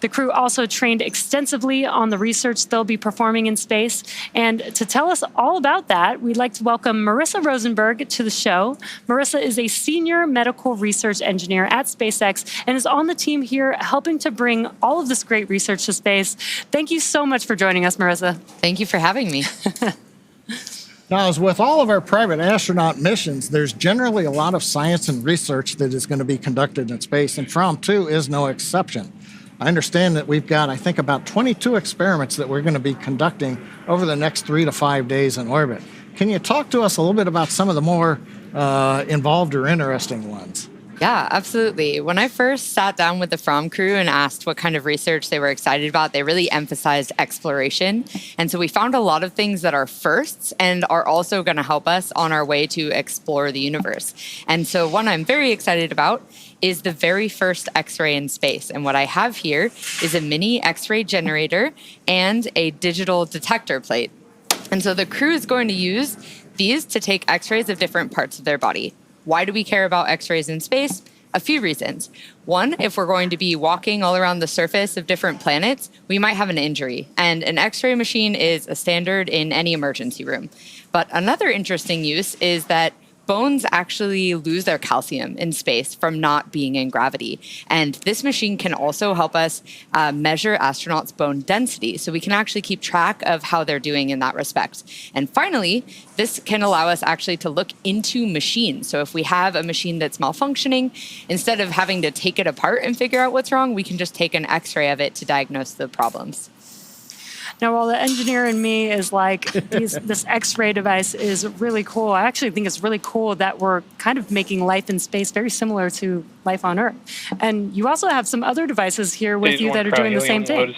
The crew also trained extensively on the research they'll be performing in space. And to tell us all about that, we'd like to welcome Marissa Rosenberg to the show. Marissa is a senior medical research engineer at SpaceX and is on the team here helping to bring all of this great research to space. Thank you so much for joining us, Marissa. Thank you for having me. Now, as with all of our private astronaut missions, there's generally a lot of science and research that is going to be conducted in space, and FROM 2 is no exception. I understand that we've got, I think, about 22 experiments that we're going to be conducting over the next 3 to 5 days in orbit. Can you talk to us a little bit about some of the more involved or interesting ones? Yeah, absolutely. When I first sat down with the FROM crew and asked what kind of research they were excited about, they really emphasized exploration. And so we found a lot of things that are firsts and are also going to help us on our way to explore the universe. And so one I'm very excited about is the very first X-ray in space. And what I have here is a mini X-ray generator and a digital detector plate. And so the crew is going to use these to take X-rays of different parts of their body. Why do we care about X-rays in space? A few reasons. One, if we're going to be walking all around the surface of different planets, we might have an injury. And an X-ray machine is a standard in any emergency room. But another interesting use is that bones actually lose their calcium in space from not being in gravity. And this machine can also help us measure astronauts' bone density, so we can actually keep track of how they're doing in that respect. And finally, this can allow us actually to look into machines. So if we have a machine that's malfunctioning, instead of having to take it apart and figure out what's wrong, we can just take an X-ray of it to diagnose the problems. Now, while the engineer in me is like, this X-ray device is really cool, I actually think it's really cool that we're kind of making life in space very similar to life on Earth. And you also have some other devices here with you that are doing the same thing.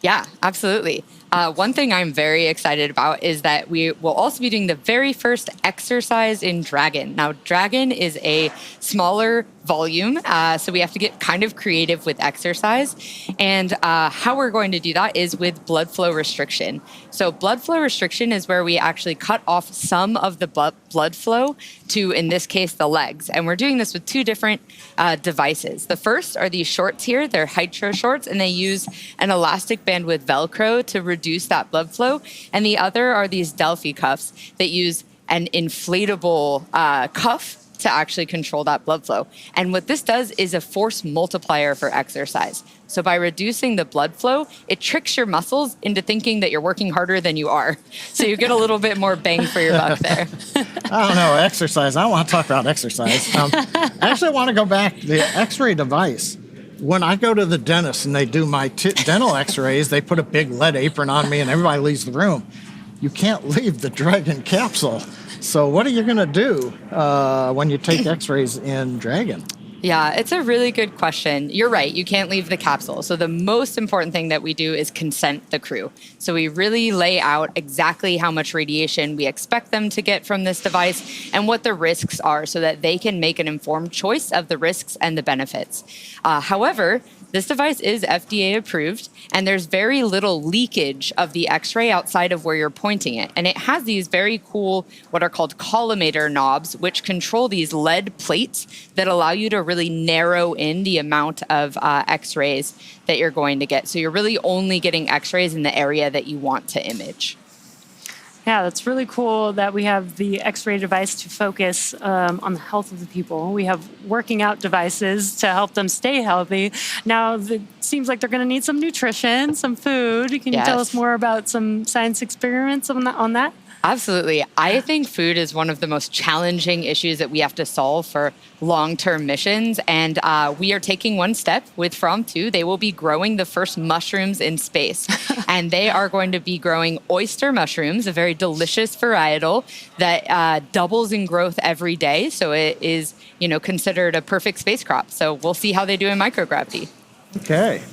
Yeah, absolutely. One thing I'm very excited about is that we will also be doing the very first exercise in Dragon. Now, Dragon is a smaller volume, so we have to get kind of creative with exercise. And how we're going to do that is with blood flow restriction. So blood flow restriction is where we actually cut off some of the blood flow to, in this case, the legs. And we're doing this with two different devices. The first are these shorts here. They're Hydro shorts, and they use an elastic band with Velcro to reduce that blood flow. And the other are these Delphi cuffs that use an inflatable cuff to actually control that blood flow. And what this does is a force multiplier for exercise. So by reducing the blood flow, it tricks your muscles into thinking that you're working harder than you are. So you get a little bit more bang for your buck there. I don't know, exercise. I want to talk about exercise. I actually want to go back to the X-ray device. When I go to the dentist and they do my dental X-rays, they put a big lead apron on me and everybody leaves the room. You can't leave the Dragon capsule. So what are you going to do when you take X-rays in Dragon? Yeah, it's a really good question. You're right. You can't leave the capsule. So the most important thing that we do is consent the crew. So we really lay out exactly how much radiation we expect them to get from this device and what the risks are so that they can make an informed choice of the risks and the benefits. However, this device is FDA approved, and there's very little leakage of the X-ray outside of where you're pointing it. And it has these very cool, what are called collimator knobs, which control these lead plates that allow you to really narrow in the amount of X-rays that you're going to get. So you're really only getting X-rays in the area that you want to image. Yeah, that's really cool that we have the X-ray device to focus on the health of the people. We have working out devices to help them stay healthy. Now, it seems like they're going to need some nutrition, some food. Can you tell us more about some science experiments on that? Absolutely. I think food is one of the most challenging issues that we have to solve for long-term missions. And we are taking one step with FROM 2. They will be growing the first mushrooms in space. And they are going to be growing oyster mushrooms, a very delicious varietal that doubles in growth every day. So it is, considered a perfect space crop. So we'll see how they do in microgravity. Okay.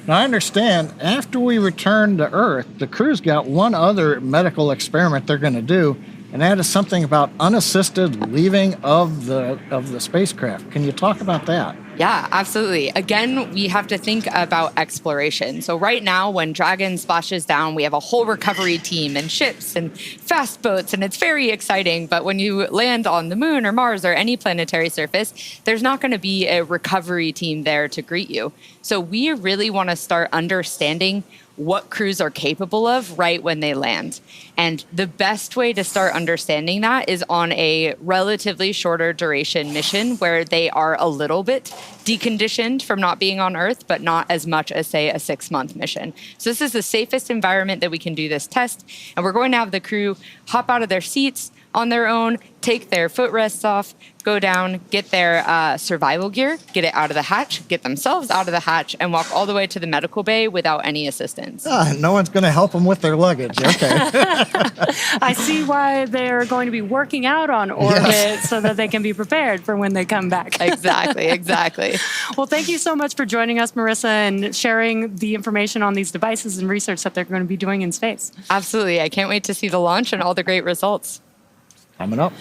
Now, I understand after we return to Earth, the crew's got one other medical experiment they're going to do, and that is something about unassisted leaving of the spacecraft. Can you talk about that? Yeah, absolutely. Again, we have to think about exploration. So right now, when Dragon splashes down, we have a whole recovery team and ships and fast boats, and it's very exciting. But when you land on the moon or Mars or any planetary surface, there's not going to be a recovery team there to greet you. So we really want to start understanding what crews are capable of right when they land. And the best way to start understanding that is on a relatively shorter duration mission where they are a little bit deconditioned from not being on Earth, but not as much as, say, a 6-month mission. So this is the safest environment that we can do this test. And we're going to have the crew hop out of their seats on their own, take their footrests off, go down, get their survival gear, get it out of the hatch, get themselves out of the hatch, and walk all the way to the medical bay without any assistance. No one's going to help them with their luggage. Okay. I see why they're going to be working out on orbit so that they can be prepared for when they come back. Exactly. Well, thank you so much for joining us, Marissa, and sharing the information on these devices and research that they're going to be doing in space. Absolutely. I can't wait to see the launch and all the great results. Coming up.